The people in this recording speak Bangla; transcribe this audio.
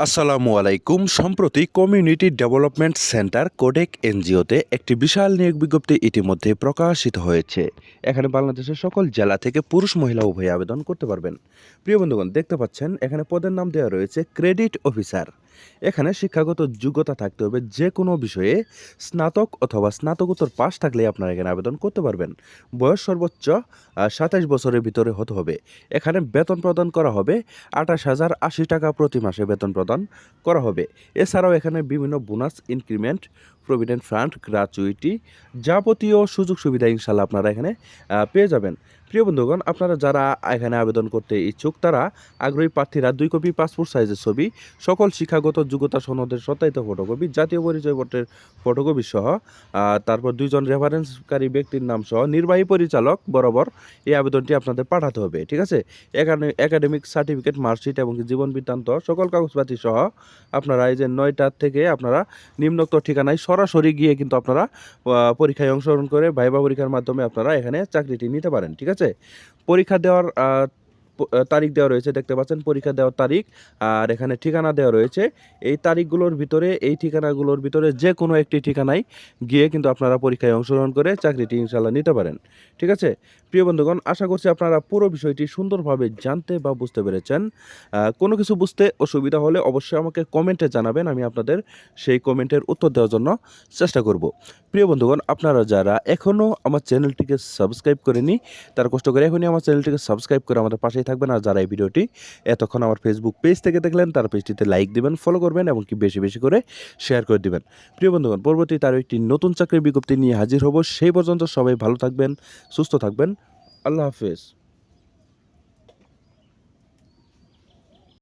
আসসালামু আলাইকুম। সম্প্রতি কমিউনিটি ডেভেলপমেন্ট সেন্টার কোডেক এনজিওতে একটি বিশাল নিয়োগ বিজ্ঞপ্তি ইতিমধ্যে প্রকাশিত হয়েছে। এখানে বাংলাদেশের সকল জেলা থেকে পুরুষ মহিলা উভয়ে আবেদন করতে পারবেন। প্রিয় বন্ধুগণ, দেখতে পাচ্ছেন এখানে পদের নাম দেওয়া রয়েছে ক্রেডিট অফিসার। এখানে শিক্ষাগত যোগ্যতা থাকতে হবে, যে কোনো বিষয়ে স্নাতক অথবা স্নাতকোত্তর পাস থাকলে আপনারা এখানে আবেদন করতে পারবেন। বয়স সর্বোচ্চ 27 বছরের ভিতরে হতে হবে। এখানে বেতন প্রদান করা হবে 28,080 টাকা প্রতি মাসে বেতন প্রদান করা হবে। এছাড়াও এখানে বিভিন্ন bonus, increment, provident fund, gratuity, যাবতীয় সুযোগ সুবিধা ইনশাল্লাহ আপনারা এখানে পেয়ে যাবেন। প্রিয় বন্ধুগণ, আপনারা যারা এখানে আবেদন করতে ইচ্ছুক, তারা আগ্রহী প্রার্থীরা 2 কপি পাসপোর্ট সাইজের ছবি, সকল শিক্ষাগত যোগ্যতা সনদের সত্যায়িত ফটোকপি, জাতীয় পরিচয়পত্রের ফটোকপি সহ তারপর 2 জন রেফারেন্সকারী ব্যক্তির নাম সহ নির্বাহী পরিচালক বরাবর এই আবেদনটি আপনাদের পাঠাতে হবে। ঠিক আছে? একাডেমিক সার্টিফিকেট, মার্কশিট এবং জীবন বৃত্তান্ত সকল কাগজপাতি সহ আপনারা এই যে 9টার থেকে আপনারা নিম্নোক্ত ঠিকানায় সরাসরি গিয়ে কিন্তু আপনারা পরীক্ষায় অংশগ্রহণ করে ভাইবা পরীক্ষার মাধ্যমে আপনারা এখানে চাকরিটি নিতে পারেন। ঠিক আছে? পরীক্ষা দেওয়ার তারিখ দেওয়া রয়েছে, দেখতে পাচ্ছেন পরীক্ষা দেওয়ার তারিখ, আর এখানে ঠিকানা দেওয়া রয়েছে। এই তারিখগুলোর ভিতরে, এই ঠিকানাগুলোর ভিতরে যে কোনো একটি ঠিকানায় গিয়ে কিন্তু আপনারা পরীক্ষায় অংশগ্রহণ করে চাকরিটি ইনশাল্লাহ নিতে পারেন। ঠিক আছে? প্রিয় বন্ধুগণ, আশা করছি আপনারা পুরো বিষয়টি সুন্দরভাবে জানতে বা বুঝতে পেরেছেন। কোনো কিছু বুঝতে অসুবিধা হলে অবশ্যই আমাকে কমেন্টে জানাবেন, আমি আপনাদের সেই কমেন্টের উত্তর দেওয়ার জন্য চেষ্টা করব। প্রিয় বন্ধুগণ, আপনারা যারা এখনও আমার চ্যানেলটিকে সাবস্ক্রাইব করেনি, তারা কষ্ট করে এখনই আমার চ্যানেলটিকে সাবস্ক্রাইব করে আমাদের পাশেই থাকবেন। আর যারা এই ভিডিওটি এতক্ষণ আমার ফেসবুক পেজ থেকে দেখলেন, তার পেজটিতে লাইক দিবেন, ফলো করবেন এবং কি বেশি বেশি করে শেয়ার করে দিবেন। প্রিয় বন্ধুগণ, পরবর্তীতে আরও একটি নতুন চাকরির বিজ্ঞপ্তি নিয়ে হাজির হব। সেই পর্যন্ত সবাই ভালো থাকবেন, সুস্থ থাকবেন। আল্লাহ হাফেজ।